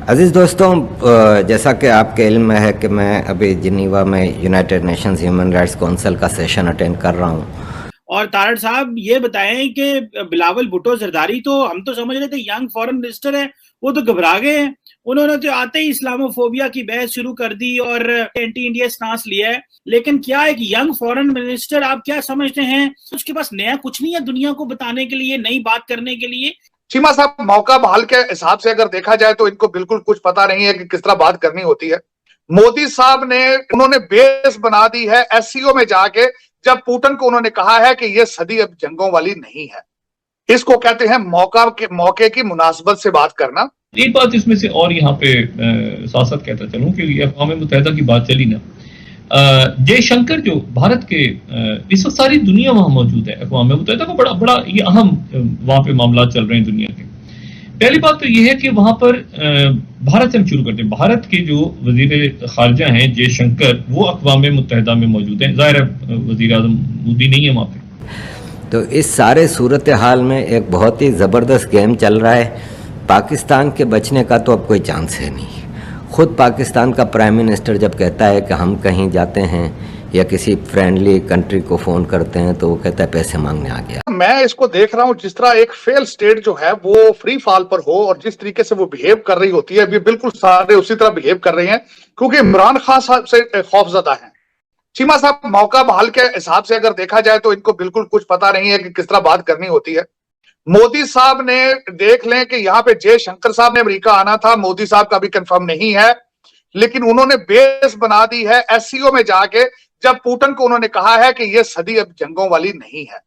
अजीज़ दोस्तों, जैसा कि आपके इल्म में है कि मैं अभी जिनीवा में United Nations human rights council का सेशन अटेंड कर रहा हूँ। और तारड़ साहब ये बताएं कि बिलावल भुट्टो जरदारी तो हम तो समझ रहे थे यंग फॉरेन मिनिस्टर है, वो तो घबरा गए हैं। उन्होंने तो आते ही इस्लामोफोबिया की बहस शुरू कर दी और एंटी इंडिया स्टांस लिया है। लेकिन क्या एक यंग फॉरेन मिनिस्टर, आप क्या समझते हैं, उसके पास नया कुछ नहीं है दुनिया को बताने के लिए, नई बात करने के लिए? चीमा साहब, मौका बहाल के हिसाब से अगर देखा जाए तो इनको बिल्कुल कुछ पता नहीं है कि किस तरह बात करनी होती है। मोदी साहब ने उन्होंने बेस बना दी है एससीओ में जाके, जब पुतिन को उन्होंने कहा है कि यह सदी अब जंगों वाली नहीं है। इसको कहते हैं मौके की मुनासबत से बात करना। एक बात इसमें से और यहाँ पे साथ साथ कहता चलूं कि अक़वाम मुत्तहिदा की बात चली ना, जयशंकर जो भारत के इस वक्त सारी दुनिया वहां मौजूद है। अक़वाम मुत्तहिदा का बड़ा बड़ा ये अहम वहां पे मामला चल रहे हैं दुनिया के। पहली बात तो ये है कि वहां पर भारत से हम शुरू करते हैं। भारत के जो वजीर खारजा हैं जयशंकर, वो अक़वाम मुत्तहिदा में मौजूद हैं। ज़ाहिर है वजीर आज़म मोदी नहीं है वहां पे। तो इस सारे सूरत हाल में एक बहुत ही ज़बरदस्त गेम चल रहा है। पाकिस्तान के बचने का तो अब कोई चांस है नहीं। खुद पाकिस्तान का प्राइम मिनिस्टर जब कहता है कि हम कहीं जाते हैं या किसी फ्रेंडली कंट्री को फ़ोन करते हैं तो वो कहता है पैसे मांगने आ गया। मैं इसको देख रहा हूं जिस तरह एक फेल स्टेट जो है वो फ्री फॉल पर हो, और जिस तरीके से वो बिहेव कर रही होती है अभी बिल्कुल सारे उसी तरह बिहेव कर रहे हैं, क्योंकि इमरान खान साहब से खौफजदा है। चीमा साहब, मौका बहाल के हिसाब से अगर देखा जाए तो इनको बिल्कुल कुछ पता नहीं है कि किस तरह बात करनी होती है। मोदी साहब ने देख लें कि यहाँ पे जयशंकर साहब ने अमेरिका आना था, मोदी साहब का भी कंफर्म नहीं है, लेकिन उन्होंने बेस बना दी है एससीओ में जाके, जब पुतिन को उन्होंने कहा है कि यह सदी अब जंगों वाली नहीं है।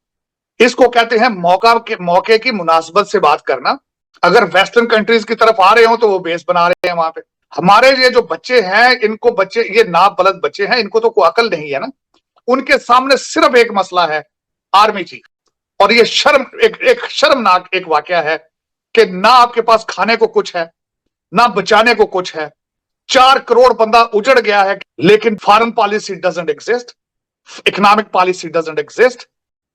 इसको कहते हैं मौके की मुनासबत से बात करना। अगर वेस्टर्न कंट्रीज की तरफ आ रहे हो तो वो बेस बना रहे हैं वहां पे। हमारे ये जो बच्चे हैं, इनको बच्चे ये नाबलद बच्चे हैं, इनको तो कोई अकल नहीं है ना। उनके सामने सिर्फ एक मसला है, आर्मी चीफ। और ये एक शर्मनाक एक वाकया है कि ना आपके पास खाने को कुछ है, ना बचाने को कुछ है। 4 करोड़ बंदा उजड़ गया है, लेकिन foreign policy doesn't exist, economic policy doesn't exist.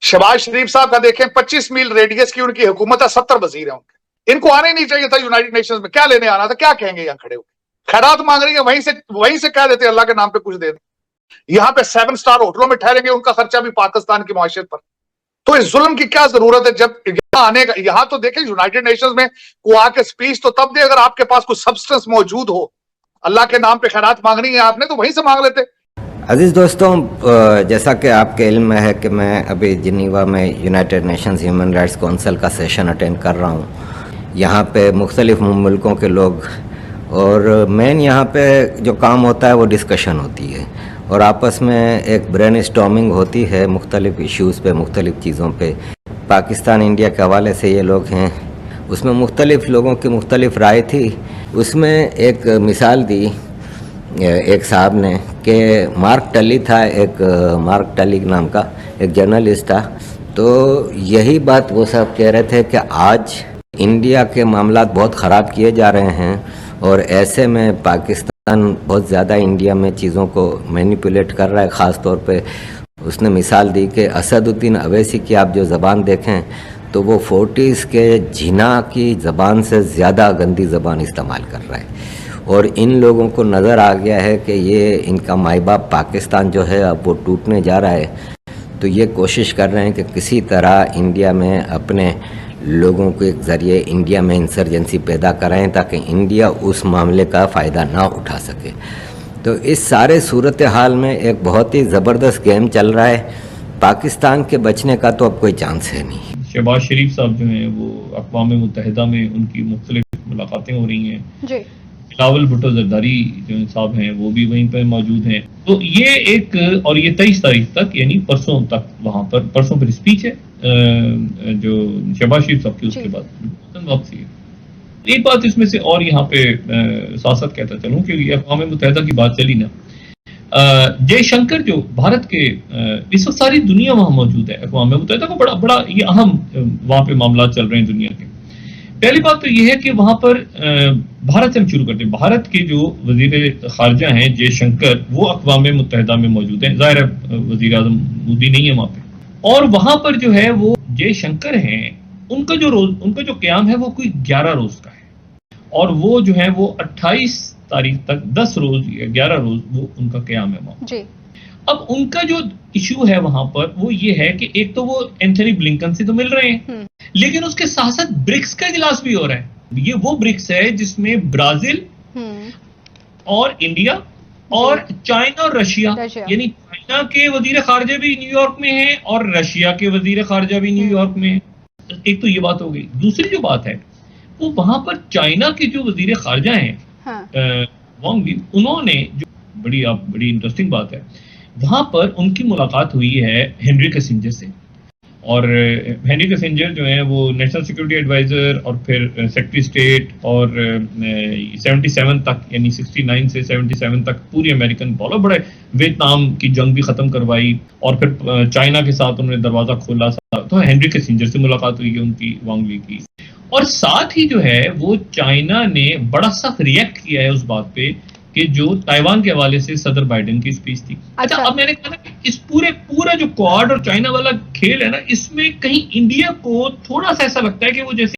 Shahbaz Sharif sahab का देखें, 25 मील रेडियस की उनकी हुकूमत है, 70 वजीर है उनके। इनको आने नहीं चाहिए था यूनाइटेड नेशंस में। क्या लेने आना था? क्या कहेंगे यहां खड़े होकर? खैरात मांग रही है, वहीं से कह देते अल्लाह के नाम पे कुछ दे दें। यहां पे 7 स्टार होटलों में ठहरेंगे, उनका खर्चा भी पाकिस्तान की मुआशरत पर। तो इस जुल्म की क्या जरूरत है? जब यहां आने का, यहां तो देखें यूनाइटेड नेशंस में को आके स्पीच तो तब दे अगर आपके पास कुछ सब्सटेंस मौजूद हो। अल्लाह के नाम पे खैरात मांगनी है आपने तो वहीं से मांग लेते। अजीज़ दोस्तों, जैसा कि आपके इल्म में है कि मैं अभी जिनीवा में United Nations human rights council का सेशन अटेंड कर रहा हूँ। यहाँ पे मुख्तलिफ मुल्कों के लोग, और मेन यहाँ पे जो काम होता है वो डिस्कशन होती है और आपस में एक ब्रेन स्टॉर्मिंग होती है मुख्तलिफ इश्यूज़ पे, मुख्तलिफ चीज़ों पे। पाकिस्तान इंडिया के हवाले से ये लोग हैं, उसमें मुख्तलिफ लोगों की मुख्तलिफ राय थी। उसमें एक मिसाल दी एक साहब ने कि मार्क टली था, एक मार्क टली नाम का एक जर्नलिस्ट था। तो यही बात वो साहब कह रहे थे कि आज इंडिया के मामलात बहुत ख़राब किए जा रहे हैं और ऐसे में पाकिस्तान बहुत ज़्यादा इंडिया में चीज़ों को मैनिपुलेट कर रहा है। ख़ास तौर पे उसने मिसाल दी कि असदुद्दीन अवैसी की आप जो ज़बान देखें तो वो 40s के जिना की ज़बान से ज़्यादा गंदी ज़बान इस्तेमाल कर रहा है। और इन लोगों को नज़र आ गया है कि ये इनका माई बाप पाकिस्तान जो है अब वो टूटने जा रहा है। तो ये कोशिश कर रहे हैं कि किसी तरह इंडिया में अपने लोगों के ज़रिए इंडिया में इंसर्जेंसी पैदा कराएं ताकि इंडिया उस मामले का फ़ायदा ना उठा सके। तो इस सारे सूरत हाल में एक बहुत ही ज़बरदस्त गेम चल रहा है। पाकिस्तान के बचने का तो अब कोई चांस है नहीं। शहबाज शरीफ साहब जो हैं वो अक़वाम मुत्तहिदा में उनकी मुख्तलिफ मुलाकातें हो रही हैं जी। बिलावल भुट्टो जरदारी जो साहब हैं वो भी वहीं पर मौजूद हैं। तो ये एक, और ये 23 तारीख तक यानी परसों तक वहाँ पर, परसों पर स्पीच है जो शहबाज शरीफ साहब की, उसके बाद वापसी है। एक बात इसमें से और यहाँ पे साथ साथ कहता चलूं कि अक़वाम मुत्तहिदा की बात चली ना, जयशंकर जो भारत के इस वक्त सारी दुनिया वहां मौजूद है। अक़वाम मुत्तहिदा का बड़ा बड़ा ये अहम वहां पे मामला चल रहे हैं दुनिया के। पहली बात तो ये है कि वहां पर भारत से हम शुरू करते हैं। भारत के जो वजीर खारजा हैं जयशंकर, वो अक़वाम मुत्तहिदा में मौजूद हैं। ज़ाहिर है वजीर आज़म मोदी नहीं है वहां पे। और वहां पर जो है वो जयशंकर हैं, उनका जो क़याम है वो कोई 11 रोज का है। और वो जो है वो 28 तारीख तक 10 रोज या 11 रोज वो उनका क़याम है वहां जी। अब उनका जो इशू है वहां पर वो ये है कि एक तो वो एंथनी ब्लिंकन से तो मिल रहे हैं, लेकिन उसके साथ साथ ब्रिक्स का इजलास भी हो रहा है। ये वो ब्रिक्स है जिसमें ब्राजील और इंडिया और चाइना और रशिया, यानी चाइना के वजीर खारजा भी न्यूयॉर्क में हैं और रशिया के वजीर खारजा भी न्यूयॉर्क में हैं। एक तो ये बात हो गई। दूसरी जो बात है वो वहां पर चाइना के जो वजीर खारजा हैं वांग ली, उन्होंने जो बड़ी इंटरेस्टिंग बात है, वहां पर उनकी मुलाकात हुई है हेनरी किसिंजर से, और हेनरी किसिंजर जो है वो नेशनल सिक्योरिटी एडवाइजर और फिर सेक्रेटरी स्टेट और 77 तक, यानी 69 से 77 तक पूरी अमेरिकन बहुत बड़े, वियतनाम की जंग भी खत्म करवाई और फिर चाइना के साथ उन्होंने दरवाजा खोला। तो हेनरी किसिंजर से मुलाकात हुई है उनकी, वांग ली की। और साथ ही जो है वो चाइना ने बड़ा सख्त रिएक्ट किया है उस बात पे कि जो ताइवान के हवाले से सदर बाइडेन की स्पीच थी। अच्छा, अब मैंने कहा कि इस पूरा जो क्वाड और चाइना वाला खेल है ना, इसमें कहीं इंडिया को थोड़ा सा ऐसा लगता है कि वो जैसे